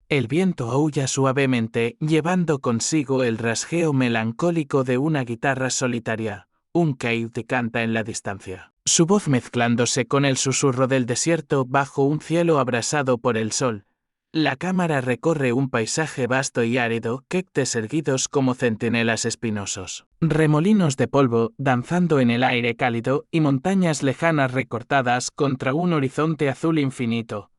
El viento aúlla suavemente, llevando consigo el rasgueo melancólico de una guitarra solitaria. Un coyote canta en la distancia, su voz mezclándose con el susurro del desierto bajo un cielo abrasado por el sol. La cámara recorre un paisaje vasto y árido, cactus erguidos como centinelas espinosos, remolinos de polvo danzando en el aire cálido y montañas lejanas recortadas contra un horizonte azul infinito.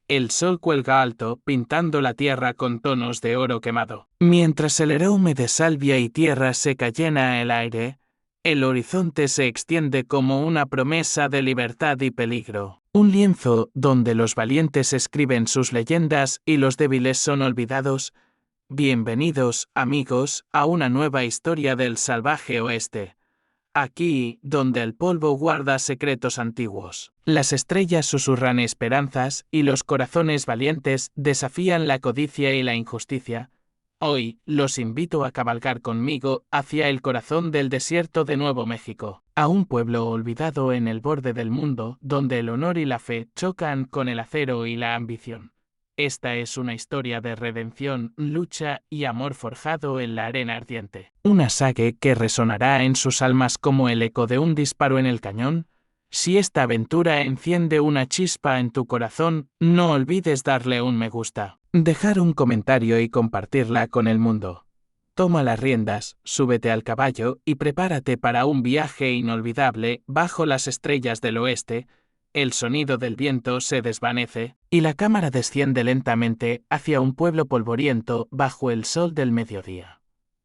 El sol cuelga alto, pintando la tierra con tonos de oro quemado. Mientras el aroma de salvia y tierra seca llena el aire, el horizonte se extiende como una promesa de libertad y peligro. Un lienzo donde los valientes escriben sus leyendas y los débiles son olvidados. Bienvenidos, amigos, a una nueva historia del salvaje oeste. Aquí, donde el polvo guarda secretos antiguos. Las estrellas susurran esperanzas y los corazones valientes desafían la codicia y la injusticia. Hoy, los invito a cabalgar conmigo hacia el corazón del desierto de Nuevo México, a un pueblo olvidado en el borde del mundo, donde el honor y la fe chocan con el acero y la ambición. Esta es una historia de redención, lucha y amor forjado en la arena ardiente. Una saga que resonará en sus almas como el eco de un disparo en el cañón. Si esta aventura enciende una chispa en tu corazón, no olvides darle un me gusta, dejar un comentario y compartirla con el mundo. Toma las riendas, súbete al caballo y prepárate para un viaje inolvidable bajo las estrellas del oeste. El sonido del viento se desvanece, y la cámara desciende lentamente hacia un pueblo polvoriento bajo el sol del mediodía.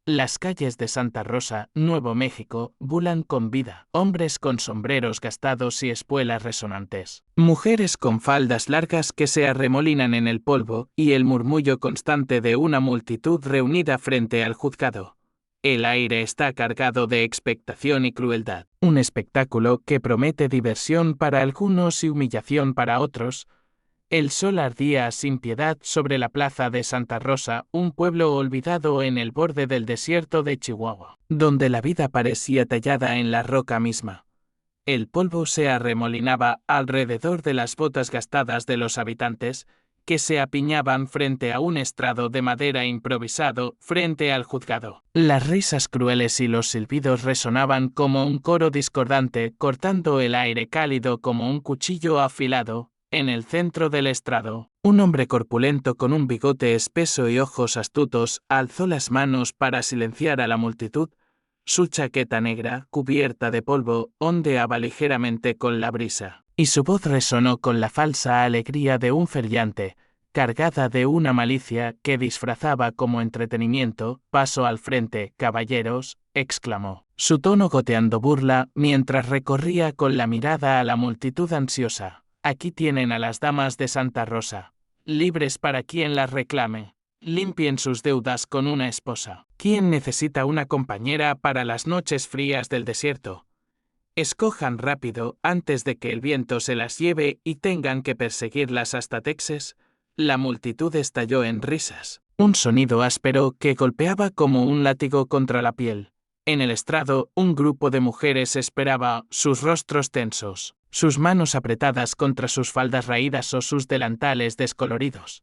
Las calles de Santa Rosa, Nuevo México, bulan con vida. Hombres con sombreros gastados y espuelas resonantes. Mujeres con faldas largas que se arremolinan en el polvo y el murmullo constante de una multitud reunida frente al juzgado. El aire está cargado de expectación y crueldad. Un espectáculo que promete diversión para algunos y humillación para otros. El sol ardía sin piedad sobre la plaza de Santa Rosa, un pueblo olvidado en el borde del desierto de Chihuahua, donde la vida parecía tallada en la roca misma. El polvo se arremolinaba alrededor de las botas gastadas de los habitantes, que se apiñaban frente a un estrado de madera improvisado frente al juzgado. Las risas crueles y los silbidos resonaban como un coro discordante, cortando el aire cálido como un cuchillo afilado. En el centro del estrado, un hombre corpulento con un bigote espeso y ojos astutos alzó las manos para silenciar a la multitud. Su chaqueta negra, cubierta de polvo, ondeaba ligeramente con la brisa, y su voz resonó con la falsa alegría de un feriante, cargada de una malicia que disfrazaba como entretenimiento. Paso al frente, caballeros, exclamó, su tono goteando burla mientras recorría con la mirada a la multitud ansiosa. Aquí tienen a las damas de Santa Rosa, libres para quien las reclame. Limpien sus deudas con una esposa. ¿Quién necesita una compañera para las noches frías del desierto? Escojan rápido antes de que el viento se las lleve y tengan que perseguirlas hasta Texas. La multitud estalló en risas. Un sonido áspero que golpeaba como un látigo contra la piel. En el estrado, un grupo de mujeres esperaba, sus rostros tensos, sus manos apretadas contra sus faldas raídas o sus delantales descoloridos.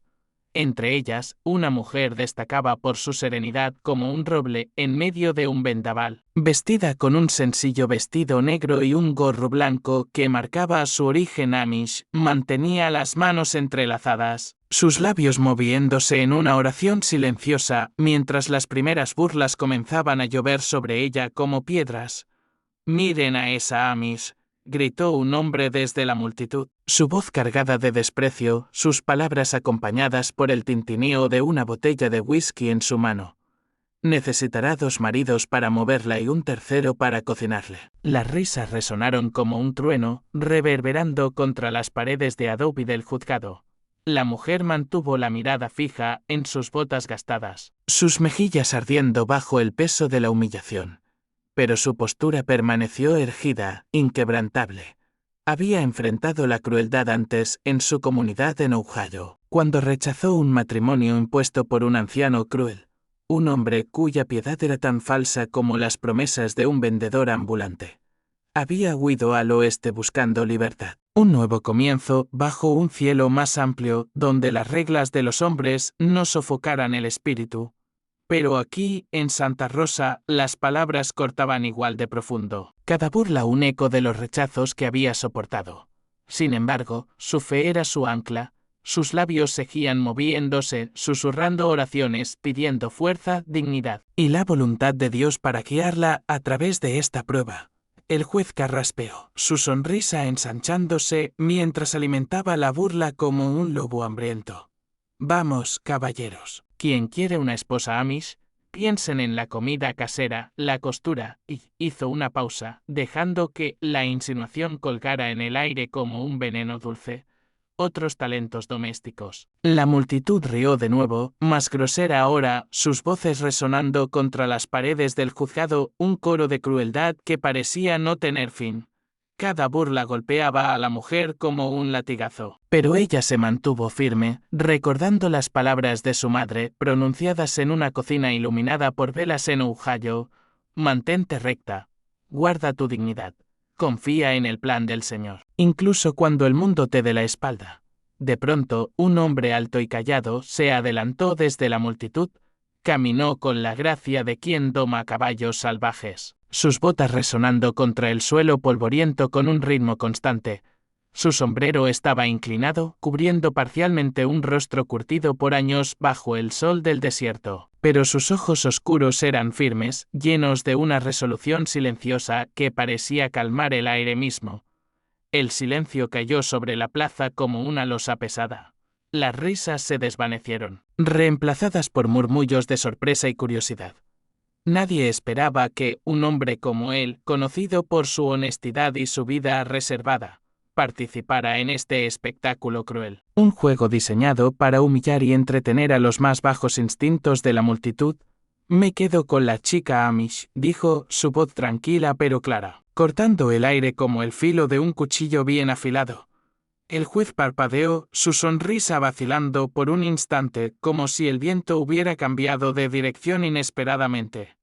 Entre ellas, una mujer destacaba por su serenidad como un roble en medio de un vendaval, vestida con un sencillo vestido negro y un gorro blanco que marcaba su origen amish. Mantenía las manos entrelazadas, sus labios moviéndose en una oración silenciosa, mientras las primeras burlas comenzaban a llover sobre ella como piedras. «Miren a esa amish», gritó un hombre desde la multitud, su voz cargada de desprecio, sus palabras acompañadas por el tintineo de una botella de whisky en su mano. Necesitará 2 maridos para moverla y un tercero para cocinarle. Las risas resonaron como un trueno, reverberando contra las paredes de adobe del juzgado. La mujer mantuvo la mirada fija en sus botas gastadas, sus mejillas ardiendo bajo el peso de la humillación. Pero su postura permaneció erguida, inquebrantable. Había enfrentado la crueldad antes en su comunidad en Ohio, cuando rechazó un matrimonio impuesto por un anciano cruel, un hombre cuya piedad era tan falsa como las promesas de un vendedor ambulante. Había huido al oeste buscando libertad. Un nuevo comienzo bajo un cielo más amplio donde las reglas de los hombres no sofocaran el espíritu. Pero aquí, en Santa Rosa, las palabras cortaban igual de profundo. Cada burla un eco de los rechazos que había soportado. Sin embargo, su fe era su ancla. Sus labios seguían moviéndose, susurrando oraciones, pidiendo fuerza, dignidad y la voluntad de Dios para guiarla a través de esta prueba. El juez carraspeó, su sonrisa ensanchándose mientras alimentaba la burla como un lobo hambriento. Vamos, caballeros. Quien quiere una esposa Amish, piensen en la comida casera, la costura, y hizo una pausa, dejando que la insinuación colgara en el aire como un veneno dulce. Otros talentos domésticos. La multitud rió de nuevo, más grosera ahora, sus voces resonando contra las paredes del juzgado, un coro de crueldad que parecía no tener fin. Cada burla golpeaba a la mujer como un latigazo. Pero ella se mantuvo firme, recordando las palabras de su madre, pronunciadas en una cocina iluminada por velas en Ohio. Mantente recta. Guarda tu dignidad. Confía en el plan del Señor, incluso cuando el mundo te dé la espalda. De pronto, un hombre alto y callado se adelantó desde la multitud. Caminó con la gracia de quien doma caballos salvajes, sus botas resonando contra el suelo polvoriento con un ritmo constante. Su sombrero estaba inclinado, cubriendo parcialmente un rostro curtido por años bajo el sol del desierto, pero sus ojos oscuros eran firmes, llenos de una resolución silenciosa que parecía calmar el aire mismo. El silencio cayó sobre la plaza como una losa pesada. Las risas se desvanecieron, reemplazadas por murmullos de sorpresa y curiosidad. Nadie esperaba que un hombre como él, conocido por su honestidad y su vida reservada, participara en este espectáculo cruel. Un juego diseñado para humillar y entretener a los más bajos instintos de la multitud. Me quedo con la chica Amish, dijo, su voz tranquila pero clara, cortando el aire como el filo de un cuchillo bien afilado. El juez parpadeó, su sonrisa vacilando por un instante, como si el viento hubiera cambiado de dirección inesperadamente.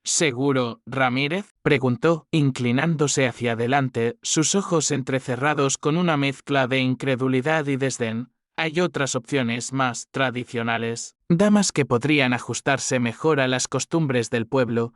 ¿Seguro, Ramírez?, preguntó, inclinándose hacia adelante, sus ojos entrecerrados con una mezcla de incredulidad y desdén. Hay otras opciones más tradicionales, damas que podrían ajustarse mejor a las costumbres del pueblo.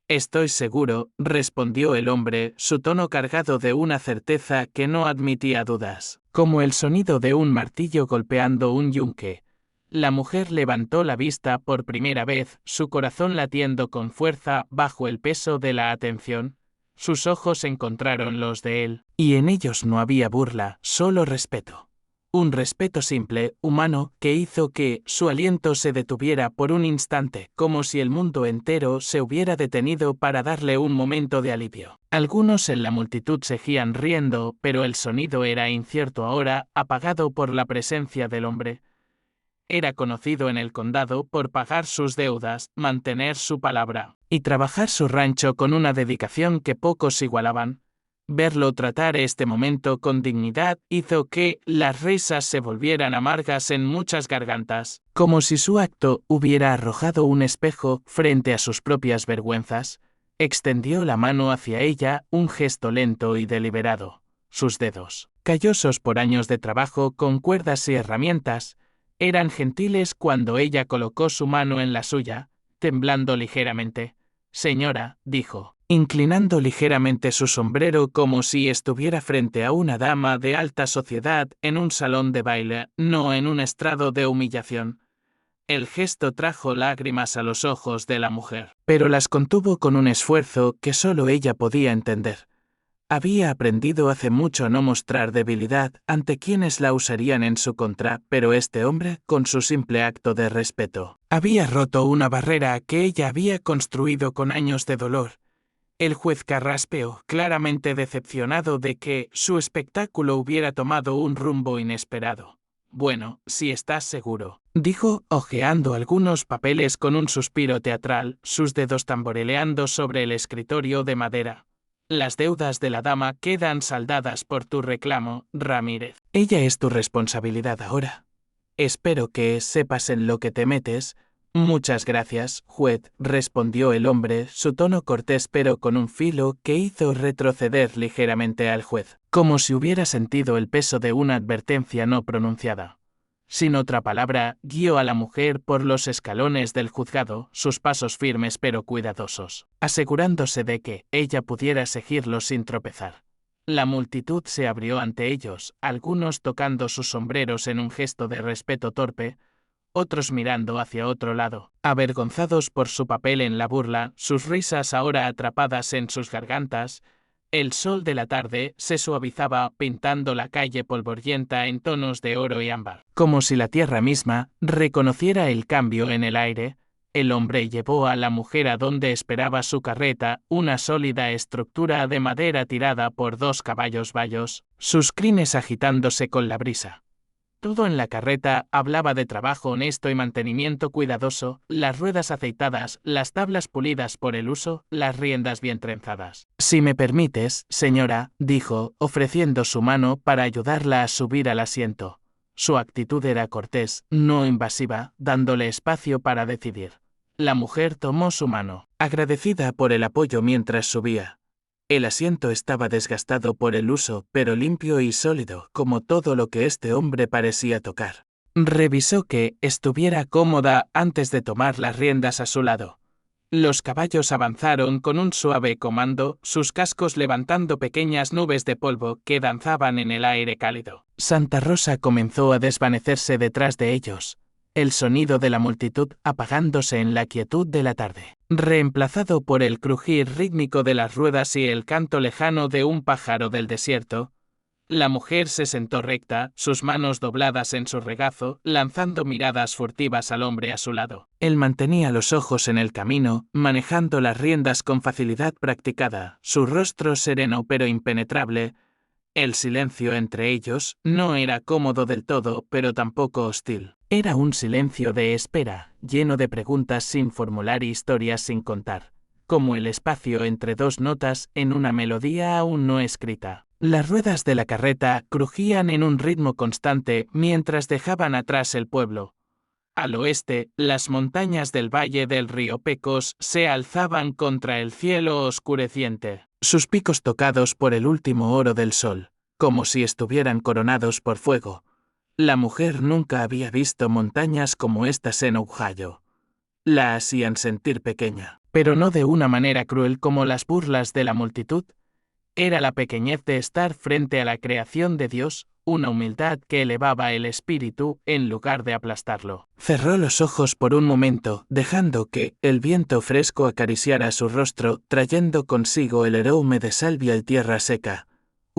Estoy seguro, respondió el hombre, su tono cargado de una certeza que no admitía dudas, como el sonido de un martillo golpeando un yunque. La mujer levantó la vista por primera vez, su corazón latiendo con fuerza bajo el peso de la atención. Sus ojos encontraron los de él, y en ellos no había burla, solo respeto. Un respeto simple, humano, que hizo que su aliento se detuviera por un instante, como si el mundo entero se hubiera detenido para darle un momento de alivio. Algunos en la multitud seguían riendo, pero el sonido era incierto ahora, apagado por la presencia del hombre. Era conocido en el condado por pagar sus deudas, mantener su palabra, y trabajar su rancho con una dedicación que pocos igualaban. Verlo tratar este momento con dignidad hizo que las risas se volvieran amargas en muchas gargantas, como si su acto hubiera arrojado un espejo frente a sus propias vergüenzas. Extendió la mano hacia ella, un gesto lento y deliberado. Sus dedos, callosos por años de trabajo con cuerdas y herramientas, eran gentiles cuando ella colocó su mano en la suya, temblando ligeramente. Señora, dijo, inclinando ligeramente su sombrero como si estuviera frente a una dama de alta sociedad en un salón de baile, no en un estrado de humillación. El gesto trajo lágrimas a los ojos de la mujer, pero las contuvo con un esfuerzo que solo ella podía entender. Había aprendido hace mucho a no mostrar debilidad ante quienes la usarían en su contra, pero este hombre, con su simple acto de respeto, había roto una barrera que ella había construido con años de dolor. El juez carraspeó, claramente decepcionado de que su espectáculo hubiera tomado un rumbo inesperado. Bueno, si estás seguro, dijo, hojeando algunos papeles con un suspiro teatral, sus dedos tamborileando sobre el escritorio de madera. Las deudas de la dama quedan saldadas por tu reclamo, Ramírez. Ella es tu responsabilidad ahora. Espero que sepas en lo que te metes. Muchas gracias, juez, respondió el hombre, su tono cortés pero con un filo que hizo retroceder ligeramente al juez. como si hubiera sentido el peso de una advertencia no pronunciada. Sin otra palabra, guió a la mujer por los escalones del juzgado, sus pasos firmes pero cuidadosos, asegurándose de que ella pudiera seguirlos sin tropezar. La multitud se abrió ante ellos, algunos tocando sus sombreros en un gesto de respeto torpe, otros mirando hacia otro lado, avergonzados por su papel en la burla, sus risas ahora atrapadas en sus gargantas. El sol de la tarde se suavizaba pintando la calle polvorienta en tonos de oro y ámbar. Como si la tierra misma reconociera el cambio en el aire, el hombre llevó a la mujer a donde esperaba su carreta, una sólida estructura de madera tirada por 2 caballos bayos, sus crines agitándose con la brisa. Todo en la carreta hablaba de trabajo honesto y mantenimiento cuidadoso, las ruedas aceitadas, las tablas pulidas por el uso, las riendas bien trenzadas. «Si me permites, señora», dijo, ofreciendo su mano para ayudarla a subir al asiento. Su actitud era cortés, no invasiva, dándole espacio para decidir. La mujer tomó su mano, agradecida por el apoyo mientras subía. El asiento estaba desgastado por el uso, pero limpio y sólido, como todo lo que este hombre parecía tocar. Revisó que estuviera cómoda antes de tomar las riendas a su lado. Los caballos avanzaron con un suave comando, sus cascos levantando pequeñas nubes de polvo que danzaban en el aire cálido. Santa Rosa comenzó a desvanecerse detrás de ellos, el sonido de la multitud apagándose en la quietud de la tarde, reemplazado por el crujir rítmico de las ruedas y el canto lejano de un pájaro del desierto. La mujer se sentó recta, sus manos dobladas en su regazo, lanzando miradas furtivas al hombre a su lado. Él mantenía los ojos en el camino, manejando las riendas con facilidad practicada, su rostro sereno pero impenetrable. El silencio entre ellos no era cómodo del todo, pero tampoco hostil. Era un silencio de espera, lleno de preguntas sin formular y historias sin contar, como el espacio entre 2 notas en una melodía aún no escrita. Las ruedas de la carreta crujían en un ritmo constante mientras dejaban atrás el pueblo. Al oeste, las montañas del valle del río Pecos se alzaban contra el cielo oscureciente, sus picos tocados por el último oro del sol, como si estuvieran coronados por fuego. La mujer nunca había visto montañas como estas en Ohio. La hacían sentir pequeña, pero no de una manera cruel como las burlas de la multitud. Era la pequeñez de estar frente a la creación de Dios, una humildad que elevaba el espíritu en lugar de aplastarlo. Cerró los ojos por un momento, dejando que el viento fresco acariciara su rostro, trayendo consigo el aroma de salvia y tierra seca.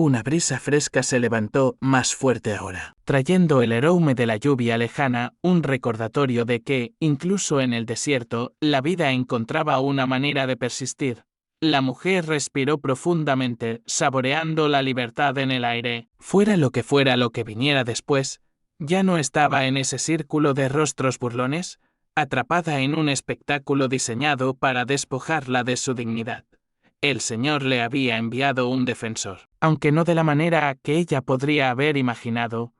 Una brisa fresca se levantó, más fuerte ahora, trayendo el aroma de la lluvia lejana, un recordatorio de que, incluso en el desierto, la vida encontraba una manera de persistir. La mujer respiró profundamente, saboreando la libertad en el aire. Fuera lo que viniera después, ya no estaba en ese círculo de rostros burlones, atrapada en un espectáculo diseñado para despojarla de su dignidad. El Señor le había enviado un defensor, aunque no de la manera que ella podría haber imaginado.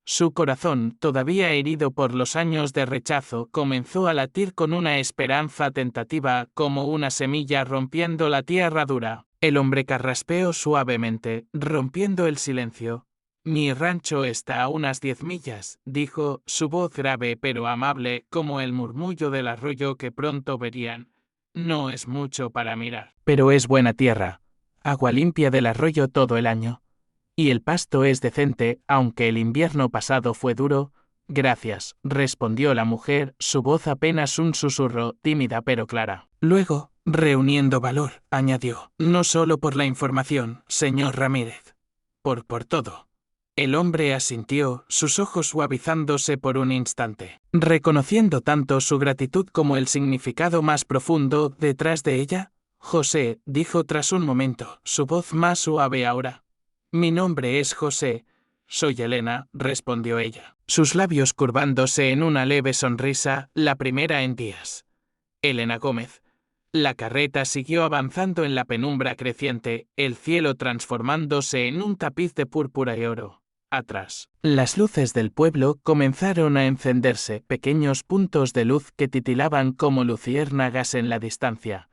Su corazón, todavía herido por los años de rechazo, comenzó a latir con una esperanza tentativa, como una semilla rompiendo la tierra dura. El hombre carraspeó suavemente, rompiendo el silencio. «Mi rancho está a unas 10 millas», dijo, su voz grave pero amable, como el murmullo del arroyo que pronto verían. «No es mucho para mirar, pero es buena tierra. Agua limpia del arroyo todo el año. Y el pasto es decente, aunque el invierno pasado fue duro». «Gracias», respondió la mujer, su voz apenas un susurro, tímida pero clara. Luego, reuniendo valor, añadió, «No solo por la información, señor Ramírez. Por todo». El hombre asintió, sus ojos suavizándose por un instante, reconociendo tanto su gratitud como el significado más profundo detrás de ella. «José», dijo tras un momento, su voz más suave ahora. «Mi nombre es José». «Soy Elena», respondió ella, sus labios curvándose en una leve sonrisa, la primera en días. «Elena Gómez». La carreta siguió avanzando en la penumbra creciente, el cielo transformándose en un tapiz de púrpura y oro. Atrás, las luces del pueblo comenzaron a encenderse, pequeños puntos de luz que titilaban como luciérnagas en la distancia.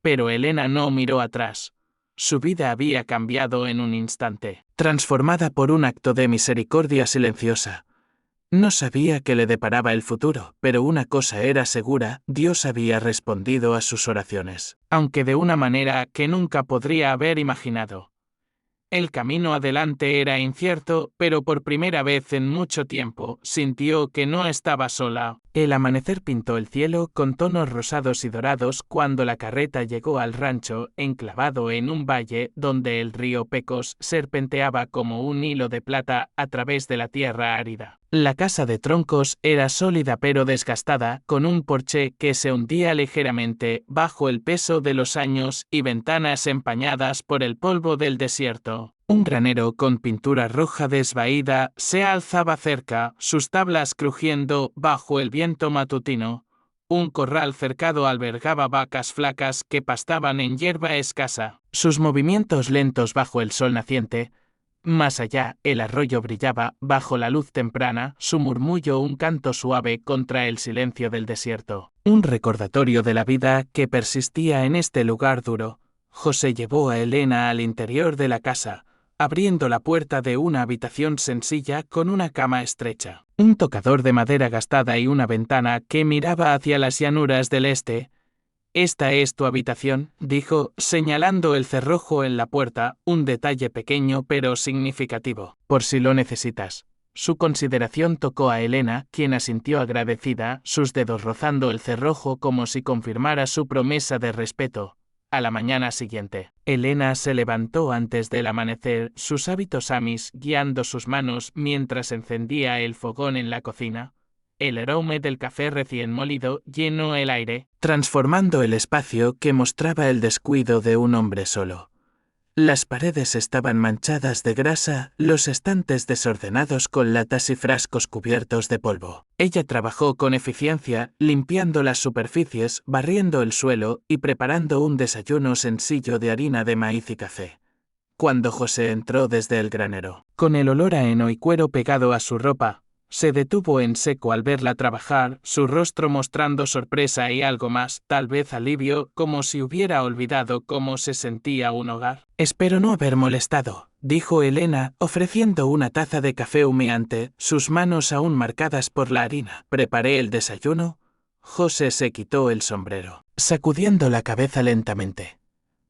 Pero Elena no miró atrás. Su vida había cambiado en un instante. transformada por un acto de misericordia silenciosa. No sabía qué le deparaba el futuro, pero una cosa era segura: Dios había respondido a sus oraciones, aunque de una manera que nunca podría haber imaginado. El camino adelante era incierto, pero por primera vez en mucho tiempo sintió que no estaba sola. El amanecer pintó el cielo con tonos rosados y dorados cuando la carreta llegó al rancho, enclavado en un valle donde el río Pecos serpenteaba como un hilo de plata a través de la tierra árida. La casa de troncos era sólida pero desgastada, con un porche que se hundía ligeramente bajo el peso de los años y ventanas empañadas por el polvo del desierto. Un granero con pintura roja desvaída se alzaba cerca, sus tablas crujiendo bajo el viento matutino. Un corral cercado albergaba vacas flacas que pastaban en hierba escasa, sus movimientos lentos bajo el sol naciente. Más allá, el arroyo brillaba bajo la luz temprana, su murmullo un canto suave contra el silencio del desierto. Un recordatorio de la vida que persistía en este lugar duro. José llevó a Elena al interior de la casa, abriendo la puerta de una habitación sencilla con una cama estrecha, un tocador de madera gastada y una ventana que miraba hacia las llanuras del este. «Esta es tu habitación», dijo, señalando el cerrojo en la puerta, un detalle pequeño pero significativo. «Por si lo necesitas». Su consideración tocó a Elena, quien asintió agradecida, sus dedos rozando el cerrojo como si confirmara su promesa de respeto. A la mañana siguiente, Elena se levantó antes del amanecer, sus hábitos amis guiando sus manos mientras encendía el fogón en la cocina. El aroma del café recién molido llenó el aire, transformando el espacio que mostraba el descuido de un hombre solo. Las paredes estaban manchadas de grasa, los estantes desordenados con latas y frascos cubiertos de polvo. Ella trabajó con eficiencia, limpiando las superficies, barriendo el suelo y preparando un desayuno sencillo de harina de maíz y café. Cuando José entró desde el granero, con el olor a heno y cuero pegado a su ropa, se detuvo en seco al verla trabajar, su rostro mostrando sorpresa y algo más, tal vez alivio, como si hubiera olvidado cómo se sentía un hogar. «Espero no haber molestado», dijo Elena, ofreciendo una taza de café humeante, sus manos aún marcadas por la harina. «¿Preparé el desayuno?» José se quitó el sombrero, sacudiendo la cabeza lentamente.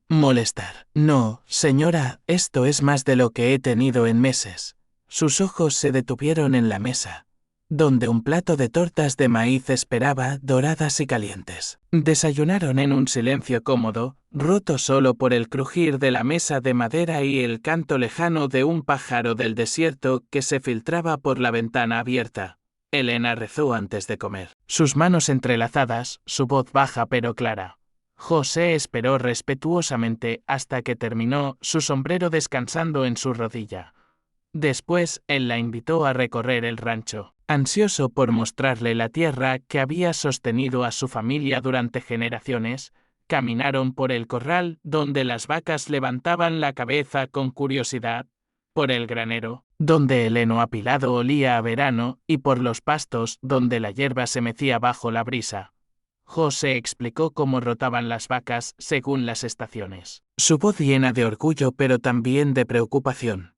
«Molestar. No, señora, esto es más de lo que he tenido en meses». Sus ojos se detuvieron en la mesa, donde un plato de tortas de maíz esperaba, doradas y calientes. Desayunaron en un silencio cómodo, roto solo por el crujir de la mesa de madera y el canto lejano de un pájaro del desierto que se filtraba por la ventana abierta. Elena rezó antes de comer, sus manos entrelazadas, su voz baja pero clara. José esperó respetuosamente hasta que terminó, su sombrero descansando en su rodilla. Después, él la invitó a recorrer el rancho, ansioso por mostrarle la tierra que había sostenido a su familia durante generaciones. Caminaron por el corral, donde las vacas levantaban la cabeza con curiosidad, por el granero, donde el heno apilado olía a verano, y por los pastos, donde la hierba se mecía bajo la brisa. José explicó cómo rotaban las vacas según las estaciones, su voz llena de orgullo pero también de preocupación.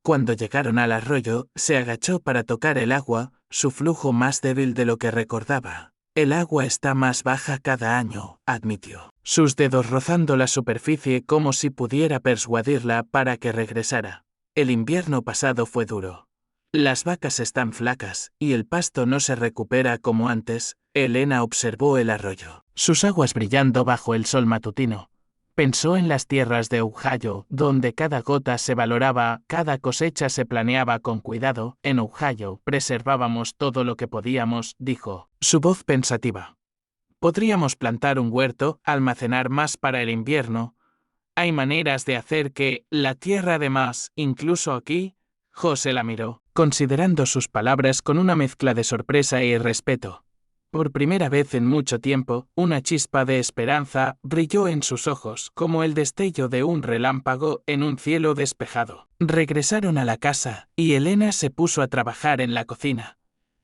Cuando llegaron al arroyo, se agachó para tocar el agua, su flujo más débil de lo que recordaba. «El agua está más baja cada año», admitió, sus dedos rozando la superficie como si pudiera persuadirla para que regresara. «El invierno pasado fue duro. Las vacas están flacas, y el pasto no se recupera como antes». Elena observó el arroyo, sus aguas brillando bajo el sol matutino. Pensó en las tierras de Ohio, donde cada gota se valoraba, cada cosecha se planeaba con cuidado. «En Ohio preservábamos todo lo que podíamos», dijo, su voz pensativa. «Podríamos plantar un huerto, almacenar más para el invierno. Hay maneras de hacer que la tierra además, incluso aquí». José la miró, considerando sus palabras con una mezcla de sorpresa y respeto. Por primera vez en mucho tiempo, una chispa de esperanza brilló en sus ojos, como el destello de un relámpago en un cielo despejado. Regresaron a la casa, y Elena se puso a trabajar en la cocina,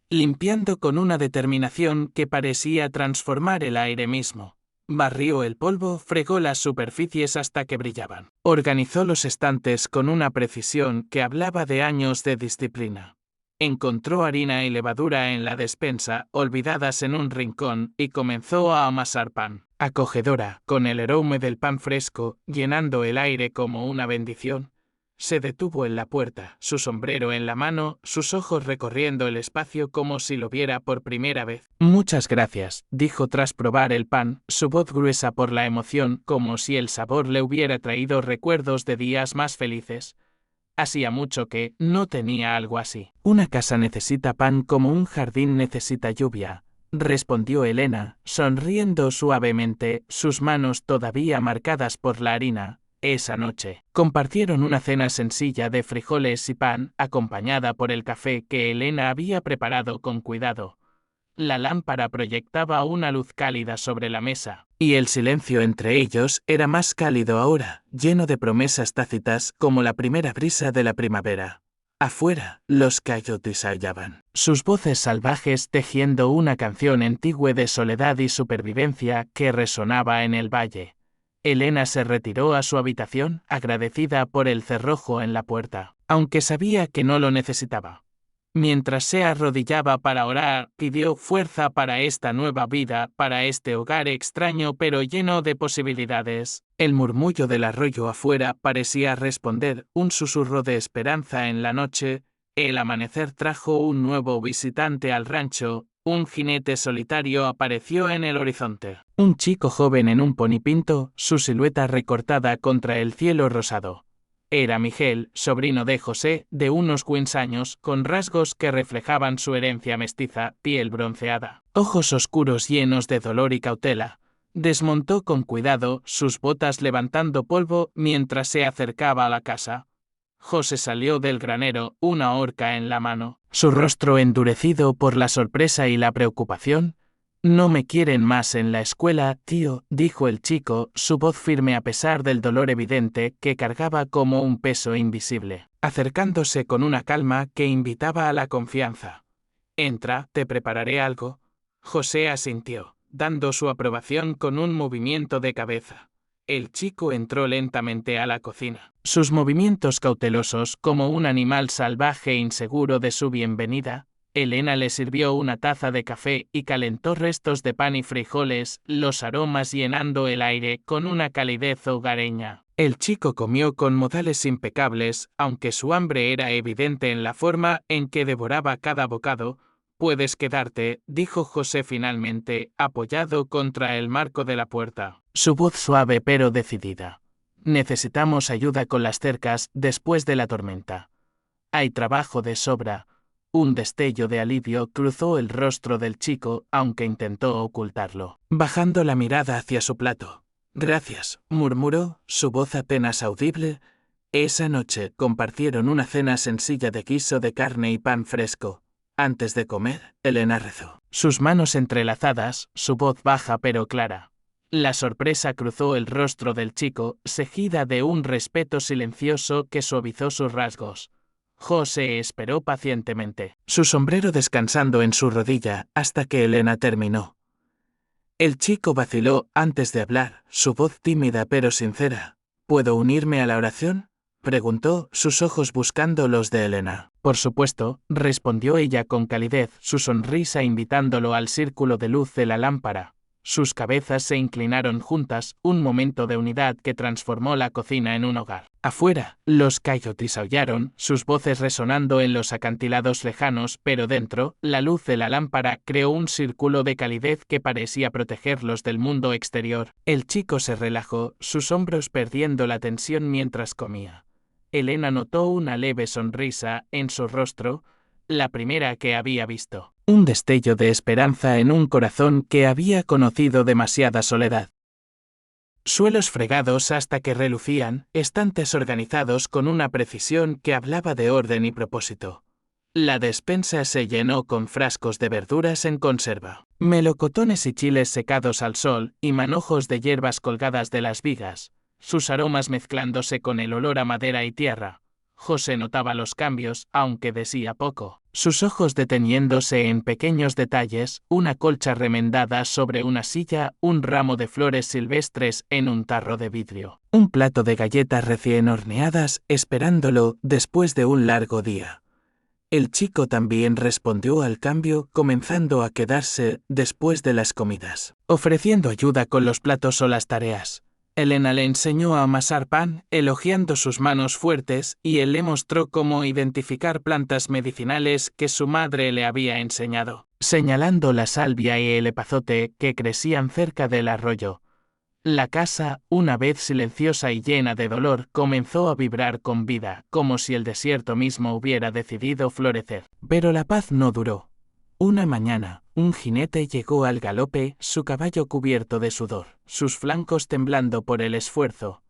limpiando con una determinación que parecía transformar el aire mismo. Barrió el polvo, fregó las superficies hasta que brillaban. Organizó los estantes con una precisión que hablaba de años de disciplina. Encontró harina y levadura en la despensa, olvidadas en un rincón, y comenzó a amasar pan. Acogedora, con el aroma del pan fresco, llenando el aire como una bendición, se detuvo en la puerta, su sombrero en la mano, sus ojos recorriendo el espacio como si lo viera por primera vez. «Muchas gracias», dijo tras probar el pan, su voz gruesa por la emoción, como si el sabor le hubiera traído recuerdos de días más felices. Hacía mucho que no tenía algo así. «Una casa necesita pan como un jardín necesita lluvia», respondió Elena, sonriendo suavemente, sus manos todavía marcadas por la harina. Esa noche, compartieron una cena sencilla de frijoles y pan, acompañada por el café que Elena había preparado con cuidado. La lámpara proyectaba una luz cálida sobre la mesa, y el silencio entre ellos era más cálido ahora, lleno de promesas tácitas como la primera brisa de la primavera. Afuera, los coyotes aullaban, sus voces salvajes tejiendo una canción antigua de soledad y supervivencia que resonaba en el valle. Elena se retiró a su habitación, agradecida por el cerrojo en la puerta, aunque sabía que no lo necesitaba. Mientras se arrodillaba para orar, pidió fuerza para esta nueva vida, para este hogar extraño pero lleno de posibilidades. El murmullo del arroyo afuera parecía responder, un susurro de esperanza en la noche. El amanecer trajo un nuevo visitante al rancho. Un jinete solitario apareció en el horizonte. Un chico joven en un pony pinto, su silueta recortada contra el cielo rosado. Era Miguel, sobrino de José, de unos 15 años, con rasgos que reflejaban su herencia mestiza, piel bronceada, ojos oscuros llenos de dolor y cautela. Desmontó con cuidado sus botas levantando polvo mientras se acercaba a la casa. José salió del granero, una horca en la mano, su rostro endurecido por la sorpresa y la preocupación. «No me quieren más en la escuela, tío», dijo el chico, su voz firme a pesar del dolor evidente que cargaba como un peso invisible, acercándose con una calma que invitaba a la confianza. «Entra, te prepararé algo». José asintió, dando su aprobación con un movimiento de cabeza. El chico entró lentamente a la cocina, sus movimientos cautelosos como un animal salvaje inseguro de su bienvenida. Elena le sirvió una taza de café y calentó restos de pan y frijoles, los aromas llenando el aire con una calidez hogareña. El chico comió con modales impecables, aunque su hambre era evidente en la forma en que devoraba cada bocado. «Puedes quedarte», dijo José finalmente, apoyado contra el marco de la puerta, su voz suave pero decidida. «Necesitamos ayuda con las cercas después de la tormenta. Hay trabajo de sobra». Un destello de alivio cruzó el rostro del chico, aunque intentó ocultarlo, bajando la mirada hacia su plato. «Gracias», murmuró, su voz apenas audible. Esa noche compartieron una cena sencilla de guiso de carne y pan fresco. Antes de comer, Elena rezó, sus manos entrelazadas, su voz baja pero clara. La sorpresa cruzó el rostro del chico, seguida de un respeto silencioso que suavizó sus rasgos. José esperó pacientemente, su sombrero descansando en su rodilla, hasta que Elena terminó. El chico vaciló antes de hablar, su voz tímida pero sincera. «¿Puedo unirme a la oración?», preguntó, sus ojos buscando los de Elena. «Por supuesto», respondió ella con calidez, su sonrisa invitándolo al círculo de luz de la lámpara. Sus cabezas se inclinaron juntas, un momento de unidad que transformó la cocina en un hogar. Afuera, los coyotes aullaron, sus voces resonando en los acantilados lejanos, pero dentro, la luz de la lámpara creó un círculo de calidez que parecía protegerlos del mundo exterior. El chico se relajó, sus hombros perdiendo la tensión mientras comía. Elena notó una leve sonrisa en su rostro, la primera que había visto. Un destello de esperanza en un corazón que había conocido demasiada soledad. Suelos fregados hasta que relucían, estantes organizados con una precisión que hablaba de orden y propósito. La despensa se llenó con frascos de verduras en conserva, melocotones y chiles secados al sol y manojos de hierbas colgadas de las vigas, sus aromas mezclándose con el olor a madera y tierra. José notaba los cambios, aunque decía poco. sus ojos deteniéndose en pequeños detalles, una colcha remendada sobre una silla, un ramo de flores silvestres en un tarro de vidrio, un plato de galletas recién horneadas esperándolo después de un largo día. El chico también respondió al cambio, comenzando a quedarse después de las comidas, ofreciendo ayuda con los platos o las tareas. Elena le enseñó a amasar pan, elogiando sus manos fuertes, y él le mostró cómo identificar plantas medicinales que su madre le había enseñado, señalando la salvia y el epazote que crecían cerca del arroyo. La casa, una vez silenciosa y llena de dolor, comenzó a vibrar con vida, como si el desierto mismo hubiera decidido florecer. Pero la paz no duró. Una mañana, un jinete llegó al galope, su caballo cubierto de sudor, sus flancos temblando por el esfuerzo.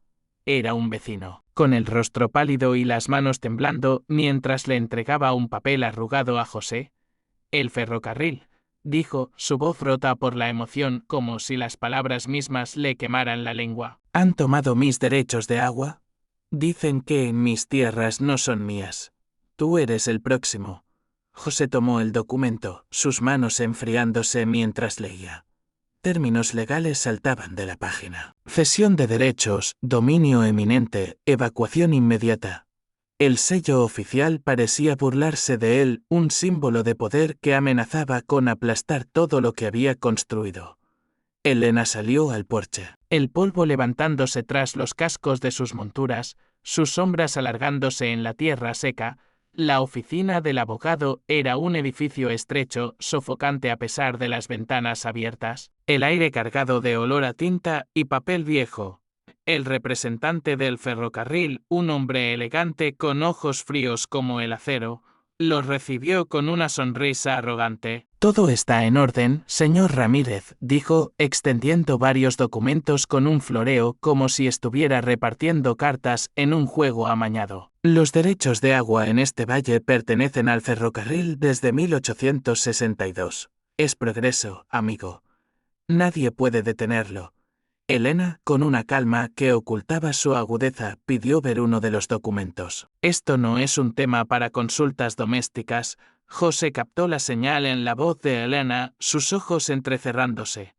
Era un vecino, con el rostro pálido y las manos temblando, mientras le entregaba un papel arrugado a José. El ferrocarril, dijo, su voz rota por la emoción, como si las palabras mismas le quemaran la lengua. ¿Han tomado mis derechos de agua? Dicen que mis tierras no son mías. Tú eres el próximo. José tomó el documento, sus manos enfriándose mientras leía. Términos legales saltaban de la página. Cesión de derechos, dominio eminente, evacuación inmediata. El sello oficial parecía burlarse de él, un símbolo de poder que amenazaba con aplastar todo lo que había construido. Elena salió al porche, el polvo levantándose tras los cascos de sus monturas, sus sombras alargándose en la tierra seca. La oficina del abogado era un edificio estrecho, sofocante a pesar de las ventanas abiertas, el aire cargado de olor a tinta y papel viejo. El representante del ferrocarril, un hombre elegante con ojos fríos como el acero, los recibió con una sonrisa arrogante. Todo está en orden, señor Ramírez, dijo, extendiendo varios documentos con un floreo como si estuviera repartiendo cartas en un juego amañado. Los derechos de agua en este valle pertenecen al ferrocarril desde 1862. Es progreso, amigo. Nadie puede detenerlo. Elena, con una calma que ocultaba su agudeza, pidió ver uno de los documentos. Esto no es un tema para consultas domésticas. José captó la señal en la voz de Elena, sus ojos entrecerrándose.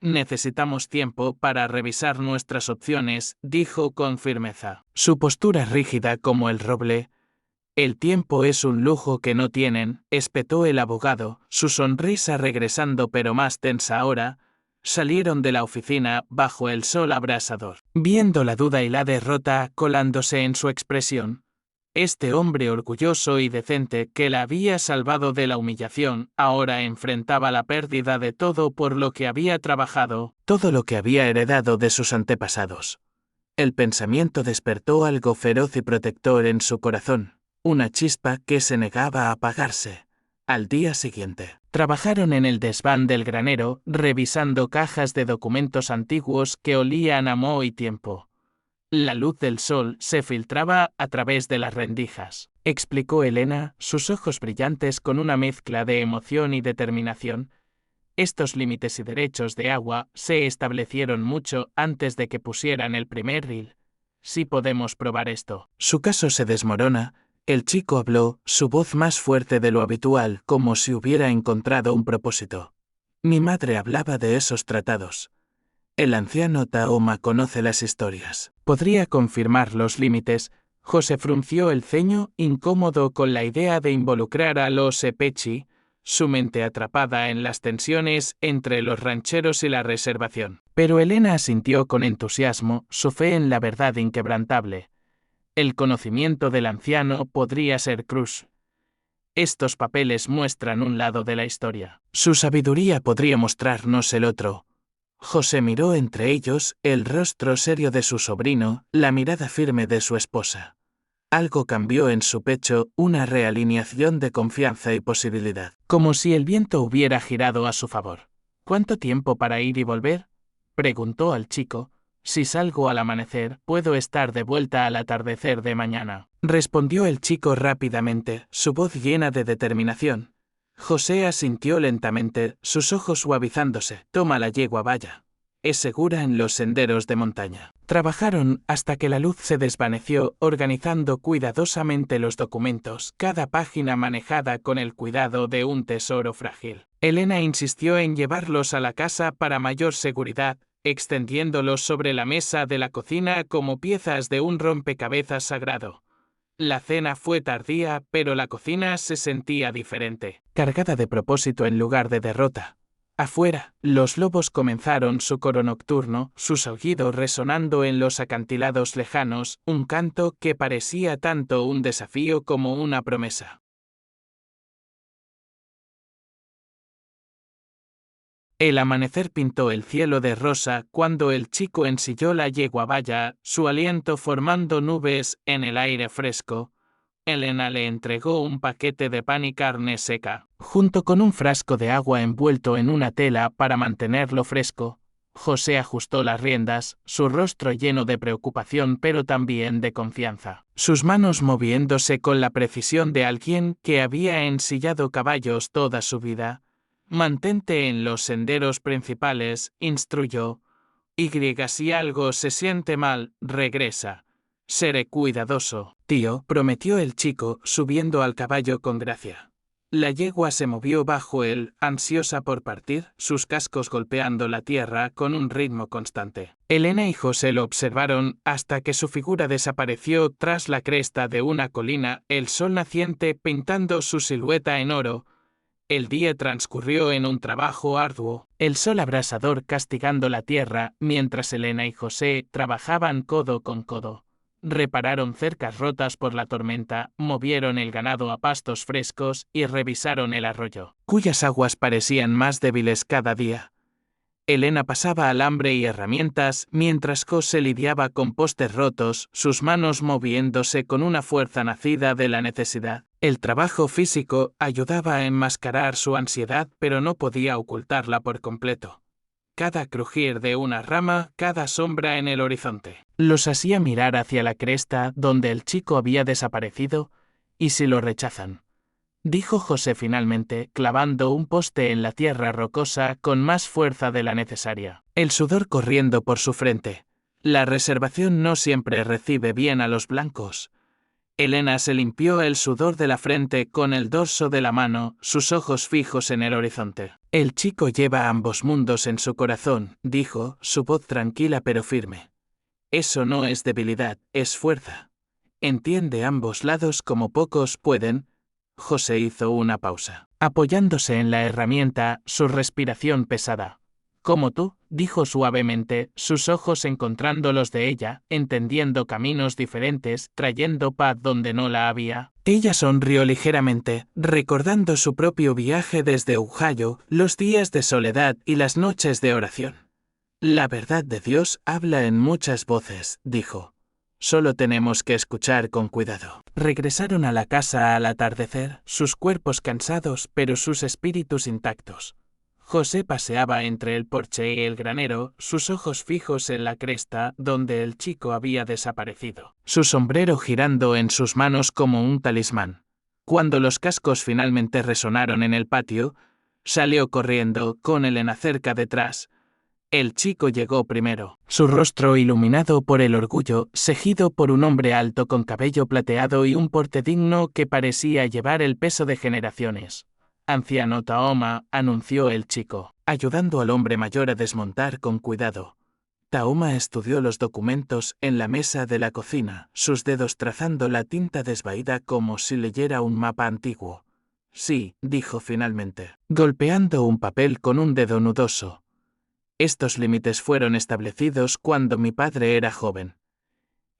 Necesitamos tiempo para revisar nuestras opciones, dijo con firmeza. Su postura rígida como el roble. El tiempo es un lujo que no tienen, espetó el abogado, su sonrisa regresando pero más tensa ahora. Salieron de la oficina bajo el sol abrasador, viendo la duda y la derrota colándose en su expresión. Este hombre orgulloso y decente que la había salvado de la humillación, ahora enfrentaba la pérdida de todo por lo que había trabajado, todo lo que había heredado de sus antepasados. El pensamiento despertó algo feroz y protector en su corazón, una chispa que se negaba a apagarse. Al día siguiente, trabajaron en el desván del granero, revisando cajas de documentos antiguos que olían a moho y tiempo. La luz del sol se filtraba a través de las rendijas, explicó Elena, sus ojos brillantes con una mezcla de emoción y determinación. Estos límites y derechos de agua se establecieron mucho antes de que pusieran el primer ril. Sí podemos probar esto. Su caso se desmorona. El chico habló, su voz más fuerte de lo habitual, como si hubiera encontrado un propósito. Mi madre hablaba de esos tratados. El anciano Tahoma conoce las historias. ¿Podría confirmar los límites? José frunció el ceño, incómodo con la idea de involucrar a los Epechi, su mente atrapada en las tensiones entre los rancheros y la reservación. Pero Elena asintió con entusiasmo, su fe en la verdad inquebrantable. El conocimiento del anciano podría ser cruz. Estos papeles muestran un lado de la historia. Su sabiduría podría mostrarnos el otro. José miró entre ellos, el rostro serio de su sobrino, la mirada firme de su esposa. Algo cambió en su pecho, una realineación de confianza y posibilidad. Como si el viento hubiera girado a su favor. ¿Cuánto tiempo para ir y volver? Preguntó al chico. Si salgo al amanecer, puedo estar de vuelta al atardecer de mañana. Respondió el chico rápidamente, su voz llena de determinación. José asintió lentamente, sus ojos suavizándose. Toma la yegua, vaya. es segura en los senderos de montaña. Trabajaron hasta que la luz se desvaneció, organizando cuidadosamente los documentos, cada página manejada con el cuidado de un tesoro frágil. Elena insistió en llevarlos a la casa para mayor seguridad, extendiéndolos sobre la mesa de la cocina como piezas de un rompecabezas sagrado. La cena fue tardía, pero la cocina se sentía diferente, cargada de propósito en lugar de derrota. Afuera, los lobos comenzaron su coro nocturno, sus aullidos resonando en los acantilados lejanos, un canto que parecía tanto un desafío como una promesa. El amanecer pintó el cielo de rosa cuando el chico ensilló la yegua vaya, su aliento formando nubes en el aire fresco. Elena le entregó un paquete de pan y carne seca, junto con un frasco de agua envuelto en una tela para mantenerlo fresco. José ajustó las riendas, su rostro lleno de preocupación pero también de confianza, sus manos moviéndose con la precisión de alguien que había ensillado caballos toda su vida. Mantente en los senderos principales, instruyó. Si algo se siente mal, regresa. Seré cuidadoso, tío, prometió el chico, subiendo al caballo con gracia. La yegua se movió bajo él, ansiosa por partir, sus cascos golpeando la tierra con un ritmo constante. Elena y José lo observaron hasta que su figura desapareció tras la cresta de una colina, el sol naciente pintando su silueta en oro. El día transcurrió en un trabajo arduo, el sol abrasador castigando la tierra, mientras Elena y José trabajaban codo con codo. Repararon cercas rotas por la tormenta, movieron el ganado a pastos frescos y revisaron el arroyo, cuyas aguas parecían más débiles cada día. Elena pasaba alambre y herramientas, mientras José lidiaba con postes rotos, sus manos moviéndose con una fuerza nacida de la necesidad. El trabajo físico ayudaba a enmascarar su ansiedad, pero no podía ocultarla por completo. Cada crujir de una rama, cada sombra en el horizonte, los hacía mirar hacia la cresta donde el chico había desaparecido. ¿Y si lo rechazan?, dijo José finalmente, clavando un poste en la tierra rocosa con más fuerza de la necesaria, el sudor corriendo por su frente. La reservación no siempre recibe bien a los blancos. Elena se limpió el sudor de la frente con el dorso de la mano, sus ojos fijos en el horizonte. El chico lleva ambos mundos en su corazón, dijo, su voz tranquila pero firme. Eso no es debilidad, es fuerza. Entiende ambos lados como pocos pueden. José hizo una pausa, apoyándose en la herramienta, su respiración pesada. Como tú, dijo suavemente, sus ojos encontrando los de ella, entendiendo caminos diferentes, trayendo paz donde no la había. Ella sonrió ligeramente, recordando su propio viaje desde Ohio, los días de soledad y las noches de oración. La verdad de Dios habla en muchas voces, dijo. Solo tenemos que escuchar con cuidado. Regresaron a la casa al atardecer, sus cuerpos cansados pero sus espíritus intactos. José paseaba entre el porche y el granero, sus ojos fijos en la cresta donde el chico había desaparecido, su sombrero girando en sus manos como un talismán. Cuando los cascos finalmente resonaron en el patio, salió corriendo, con Elena cerca detrás. El chico llegó primero, su rostro iluminado por el orgullo, seguido por un hombre alto con cabello plateado y un porte digno que parecía llevar el peso de generaciones. Anciano Taoma, anunció el chico, ayudando al hombre mayor a desmontar con cuidado. Taoma estudió los documentos en la mesa de la cocina, sus dedos trazando la tinta desvaída como si leyera un mapa antiguo. Sí, dijo finalmente, golpeando un papel con un dedo nudoso. Estos límites fueron establecidos cuando mi padre era joven.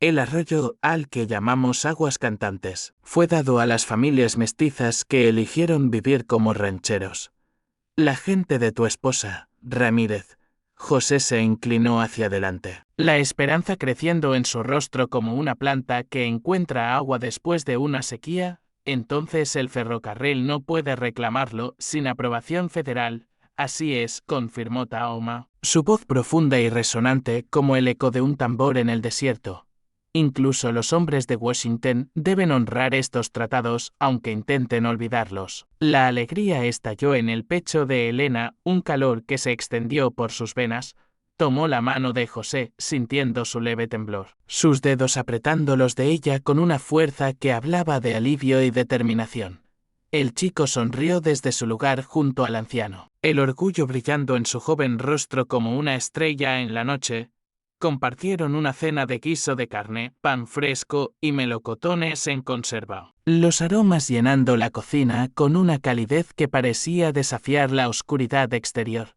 El arroyo, al que llamamos Aguas Cantantes, fue dado a las familias mestizas que eligieron vivir como rancheros. La gente de tu esposa, Ramírez. José se inclinó hacia adelante, la esperanza creciendo en su rostro como una planta que encuentra agua después de una sequía. Entonces el ferrocarril no puede reclamarlo sin aprobación federal. Así es, confirmó Taoma, su voz profunda y resonante como el eco de un tambor en el desierto. Incluso los hombres de Washington deben honrar estos tratados, aunque intenten olvidarlos. La alegría estalló en el pecho de Elena, un calor que se extendió por sus venas. Tomó la mano de José, sintiendo su leve temblor, sus dedos apretando los de ella con una fuerza que hablaba de alivio y determinación. El chico sonrió desde su lugar junto al anciano, el orgullo brillando en su joven rostro como una estrella en la noche. Compartieron una cena de guiso de carne, pan fresco y melocotones en conserva, los aromas llenando la cocina con una calidez que parecía desafiar la oscuridad exterior.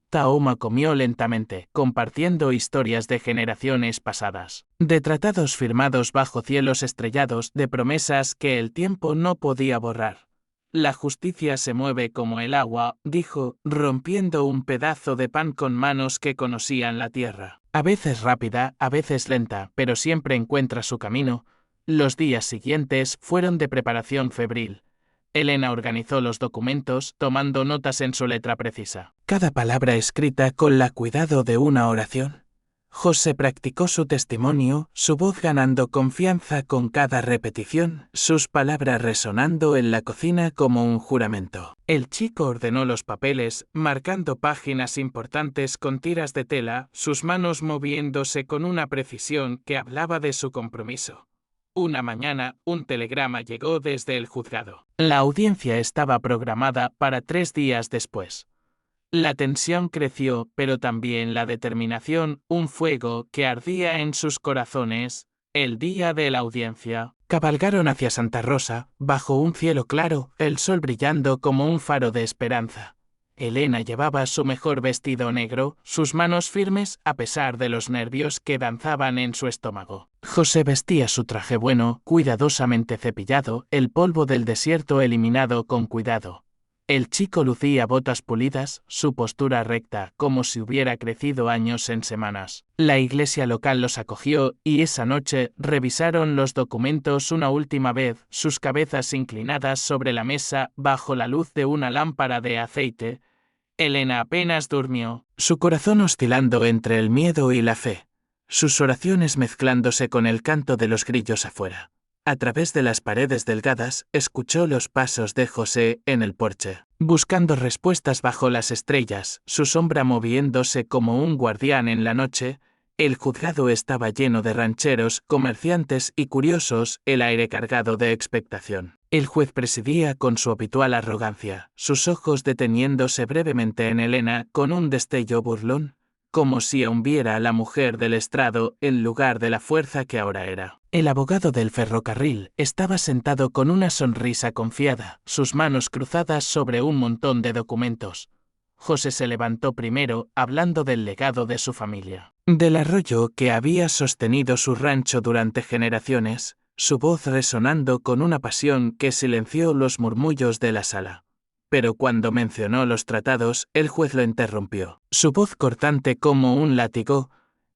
Tahoma comió lentamente, compartiendo historias de generaciones pasadas, de tratados firmados bajo cielos estrellados, de promesas que el tiempo no podía borrar. La justicia se mueve como el agua, dijo, rompiendo un pedazo de pan con manos que conocían la tierra. A veces rápida, a veces lenta, pero siempre encuentra su camino. Los días siguientes fueron de preparación febril. Elena organizó los documentos, tomando notas en su letra precisa, cada palabra escrita con la cuidado de una oración. José practicó su testimonio, su voz ganando confianza con cada repetición, sus palabras resonando en la cocina como un juramento. El chico ordenó los papeles, marcando páginas importantes con tiras de tela, sus manos moviéndose con una precisión que hablaba de su compromiso. Una mañana, un telegrama llegó desde el juzgado. La audiencia estaba programada para 3 días después. La tensión creció, pero también la determinación, un fuego que ardía en sus corazones. El día de la audiencia, cabalgaron hacia Santa Rosa, bajo un cielo claro, el sol brillando como un faro de esperanza. Elena llevaba su mejor vestido negro, sus manos firmes a pesar de los nervios que danzaban en su estómago. José vestía su traje bueno, cuidadosamente cepillado, el polvo del desierto eliminado con cuidado. El chico lucía botas pulidas, su postura recta, como si hubiera crecido años en semanas. La iglesia local los acogió y esa noche revisaron los documentos una última vez, sus cabezas inclinadas sobre la mesa bajo la luz de una lámpara de aceite. Elena apenas durmió, su corazón oscilando entre el miedo y la fe, sus oraciones mezclándose con el canto de los grillos afuera. A través de las paredes delgadas, escuchó los pasos de José en el porche, buscando respuestas bajo las estrellas, su sombra moviéndose como un guardián en la noche. El juzgado estaba lleno de rancheros, comerciantes y curiosos, el aire cargado de expectación. El juez presidía con su habitual arrogancia, sus ojos deteniéndose brevemente en Elena con un destello burlón, como si aún viera a la mujer del estrado en lugar de la fuerza que ahora era. El abogado del ferrocarril estaba sentado con una sonrisa confiada, sus manos cruzadas sobre un montón de documentos. José se levantó primero, hablando del legado de su familia, del arroyo que había sostenido su rancho durante generaciones, su voz resonando con una pasión que silenció los murmullos de la sala. Pero cuando mencionó los tratados, el juez lo interrumpió. Su voz cortante como un látigo.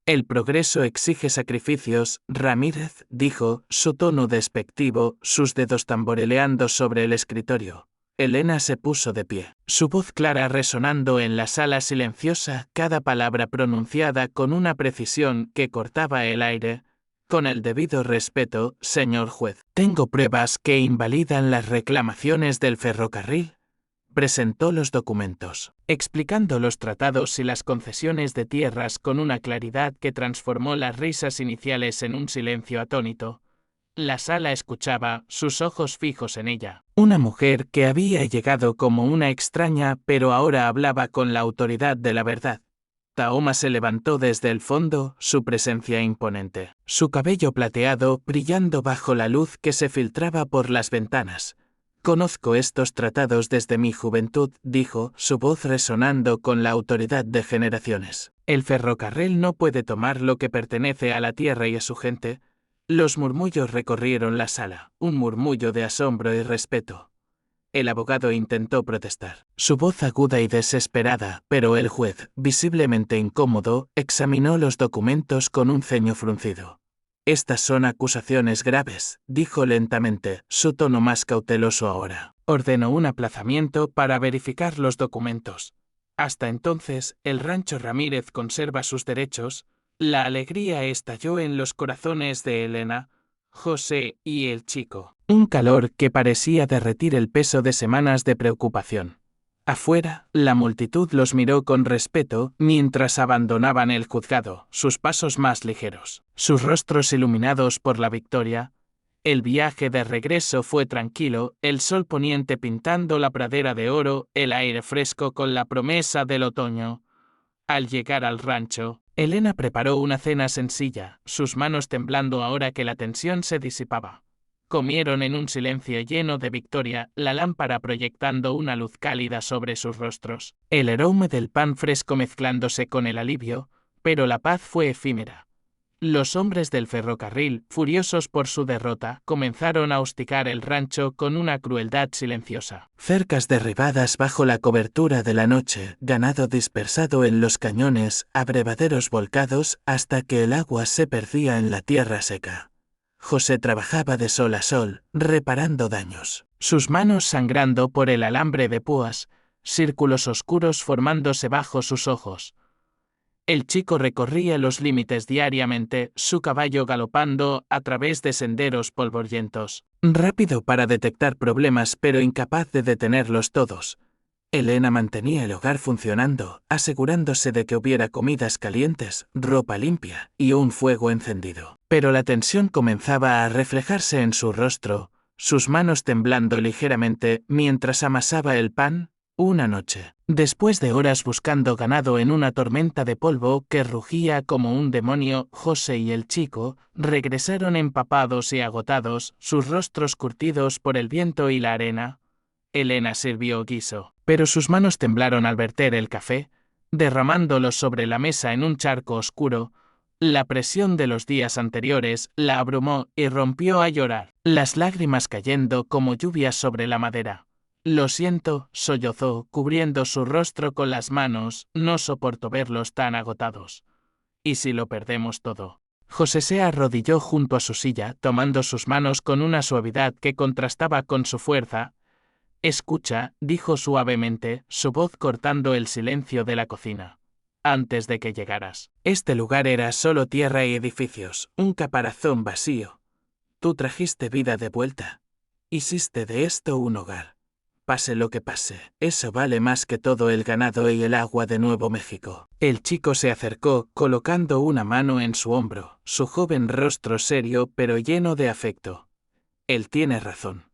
El progreso exige sacrificios, Ramírez, dijo, su tono despectivo, sus dedos tamborileando sobre el escritorio. Elena se puso de pie, su voz clara resonando en la sala silenciosa, cada palabra pronunciada con una precisión que cortaba el aire. Con el debido respeto, señor juez, tengo pruebas que invalidan las reclamaciones del ferrocarril. Presentó los documentos, explicando los tratados y las concesiones de tierras con una claridad que transformó las risas iniciales en un silencio atónito. La sala escuchaba, sus ojos fijos en ella. Una mujer que había llegado como una extraña, pero ahora hablaba con la autoridad de la verdad. Tahoma se levantó desde el fondo, su presencia imponente, su cabello plateado brillando bajo la luz que se filtraba por las ventanas. Conozco estos tratados desde mi juventud, dijo, su voz resonando con la autoridad de generaciones. El ferrocarril no puede tomar lo que pertenece a la tierra y a su gente. Los murmullos recorrieron la sala, un murmullo de asombro y respeto. El abogado intentó protestar, su voz aguda y desesperada, pero el juez, visiblemente incómodo, examinó los documentos con un ceño fruncido. Estas son acusaciones graves, dijo lentamente, su tono más cauteloso ahora. Ordenó un aplazamiento para verificar los documentos. Hasta entonces, el rancho Ramírez conserva sus derechos. La alegría estalló en los corazones de Elena, José y el chico. Un calor que parecía derretir el peso de semanas de preocupación. Afuera, la multitud los miró con respeto mientras abandonaban el juzgado, sus pasos más ligeros, sus rostros iluminados por la victoria. El viaje de regreso fue tranquilo, el sol poniente pintando la pradera de oro, el aire fresco con la promesa del otoño. Al llegar al rancho, Elena preparó una cena sencilla, sus manos temblando ahora que la tensión se disipaba. Comieron en un silencio lleno de victoria, la lámpara proyectando una luz cálida sobre sus rostros, el aroma del pan fresco mezclándose con el alivio, pero la paz fue efímera. Los hombres del ferrocarril, furiosos por su derrota, comenzaron a hostigar el rancho con una crueldad silenciosa. Cercas derribadas bajo la cobertura de la noche, ganado dispersado en los cañones, abrevaderos volcados hasta que el agua se perdía en la tierra seca. José trabajaba de sol a sol, reparando daños, sus manos sangrando por el alambre de púas, círculos oscuros formándose bajo sus ojos. El chico recorría los límites diariamente, su caballo galopando a través de senderos polvorientos. Rápido para detectar problemas pero incapaz de detenerlos todos. Elena mantenía el hogar funcionando, asegurándose de que hubiera comidas calientes, ropa limpia y un fuego encendido. Pero la tensión comenzaba a reflejarse en su rostro, sus manos temblando ligeramente mientras amasaba el pan. Una noche, después de horas buscando ganado en una tormenta de polvo que rugía como un demonio, José y el chico regresaron empapados y agotados, sus rostros curtidos por el viento y la arena. Elena sirvió guiso, pero sus manos temblaron al verter el café, derramándolo sobre la mesa en un charco oscuro. La presión de los días anteriores la abrumó y rompió a llorar, las lágrimas cayendo como lluvias sobre la madera. Lo siento, sollozó, cubriendo su rostro con las manos, no soporto verlos tan agotados. ¿Y si lo perdemos todo? José se arrodilló junto a su silla, tomando sus manos con una suavidad que contrastaba con su fuerza. Escucha, dijo suavemente, su voz cortando el silencio de la cocina. Antes de que llegaras, este lugar era solo tierra y edificios, un caparazón vacío. Tú trajiste vida de vuelta. Hiciste de esto un hogar. Pase lo que pase, eso vale más que todo el ganado y el agua de Nuevo México. El chico se acercó, colocando una mano en su hombro, su joven rostro serio pero lleno de afecto. Él tiene razón.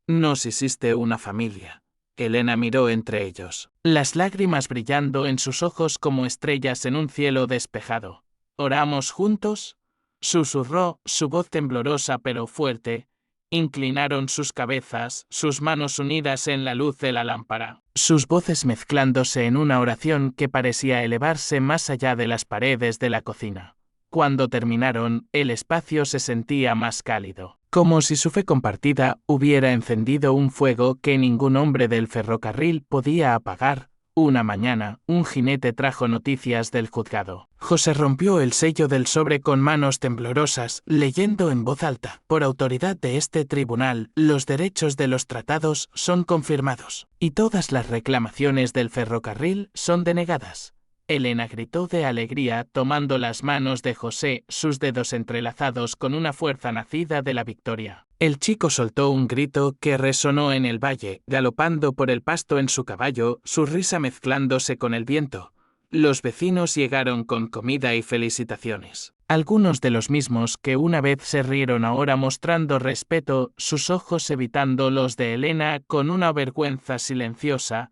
Nos hiciste una familia. Elena miró entre ellos, las lágrimas brillando en sus ojos como estrellas en un cielo despejado. ¿Oramos juntos? Susurró, su voz temblorosa pero fuerte. Inclinaron sus cabezas, sus manos unidas en la luz de la lámpara, sus voces mezclándose en una oración que parecía elevarse más allá de las paredes de la cocina. Cuando terminaron, el espacio se sentía más cálido, como si su fe compartida hubiera encendido un fuego que ningún hombre del ferrocarril podía apagar. Una mañana, un jinete trajo noticias del juzgado. José rompió el sello del sobre con manos temblorosas, leyendo en voz alta: por autoridad de este tribunal, los derechos de los tratados son confirmados, y todas las reclamaciones del ferrocarril son denegadas. Elena gritó de alegría, tomando las manos de José, sus dedos entrelazados con una fuerza nacida de la victoria. El chico soltó un grito que resonó en el valle, galopando por el pasto en su caballo, su risa mezclándose con el viento. Los vecinos llegaron con comida y felicitaciones. Algunos de los mismos que una vez se rieron ahora mostrando respeto, sus ojos evitando los de Elena con una vergüenza silenciosa.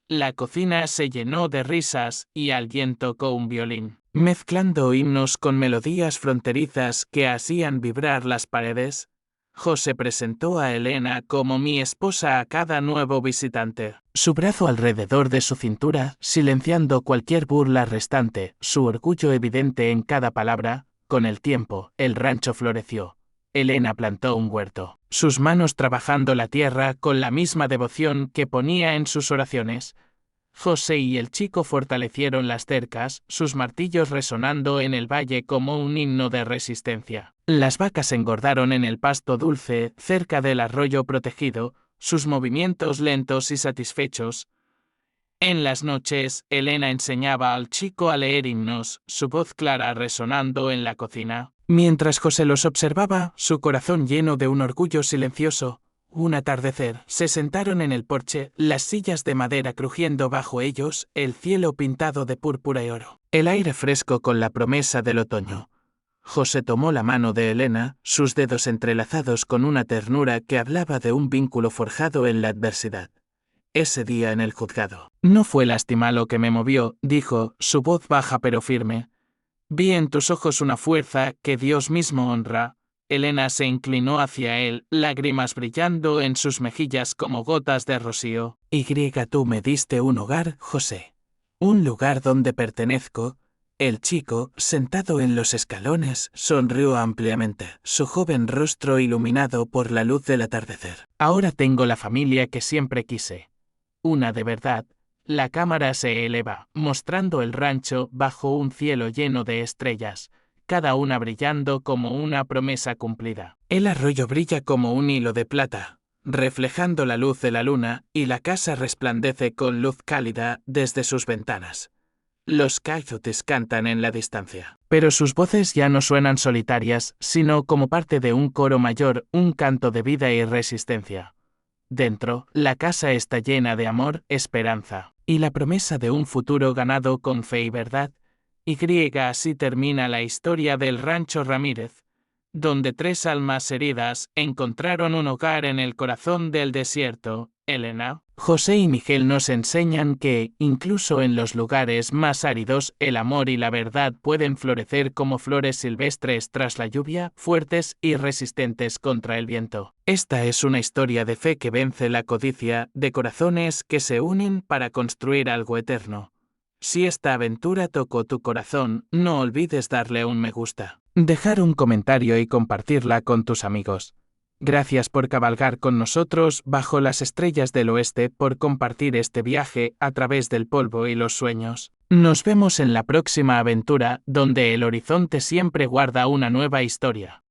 La cocina se llenó de risas y alguien tocó un violín, mezclando himnos con melodías fronterizas que hacían vibrar las paredes. José presentó a Elena como mi esposa a cada nuevo visitante, su brazo alrededor de su cintura, silenciando cualquier burla restante, su orgullo evidente en cada palabra. Con el tiempo, el rancho floreció. Elena plantó un huerto, sus manos trabajando la tierra con la misma devoción que ponía en sus oraciones. José y el chico fortalecieron las cercas, sus martillos resonando en el valle como un himno de resistencia. Las vacas engordaron en el pasto dulce, cerca del arroyo protegido, sus movimientos lentos y satisfechos. En las noches, Elena enseñaba al chico a leer himnos, su voz clara resonando en la cocina. Mientras José los observaba, su corazón lleno de un orgullo silencioso. Un atardecer, se sentaron en el porche, las sillas de madera crujiendo bajo ellos, el cielo pintado de púrpura y oro. El aire fresco con la promesa del otoño. José tomó la mano de Elena, sus dedos entrelazados con una ternura que hablaba de un vínculo forjado en la adversidad. Ese día en el juzgado. No fue lástima lo que me movió, dijo, su voz baja pero firme. Vi en tus ojos una fuerza que Dios mismo honra. Elena se inclinó hacia él, lágrimas brillando en sus mejillas como gotas de rocío. Tú me diste un hogar, José. Un lugar donde pertenezco. El chico, sentado en los escalones, sonrió ampliamente, su joven rostro iluminado por la luz del atardecer. Ahora tengo la familia que siempre quise. Una de verdad. La cámara se eleva, mostrando el rancho bajo un cielo lleno de estrellas, cada una brillando como una promesa cumplida. El arroyo brilla como un hilo de plata, reflejando la luz de la luna, y la casa resplandece con luz cálida desde sus ventanas. Los coyotes cantan en la distancia, pero sus voces ya no suenan solitarias, sino como parte de un coro mayor, un canto de vida y resistencia. Dentro, la casa está llena de amor, esperanza, y la promesa de un futuro ganado con fe y verdad. Así termina la historia del Rancho Ramírez, donde 3 almas heridas encontraron un hogar en el corazón del desierto. Elena, José y Miguel nos enseñan que, incluso en los lugares más áridos, el amor y la verdad pueden florecer como flores silvestres tras la lluvia, fuertes y resistentes contra el viento. Esta es una historia de fe que vence la codicia, de corazones que se unen para construir algo eterno. Si esta aventura tocó tu corazón, no olvides darle un me gusta, dejar un comentario y compartirla con tus amigos. Gracias por cabalgar con nosotros bajo las estrellas del oeste, por compartir este viaje a través del polvo y los sueños. Nos vemos en la próxima aventura, donde el horizonte siempre guarda una nueva historia.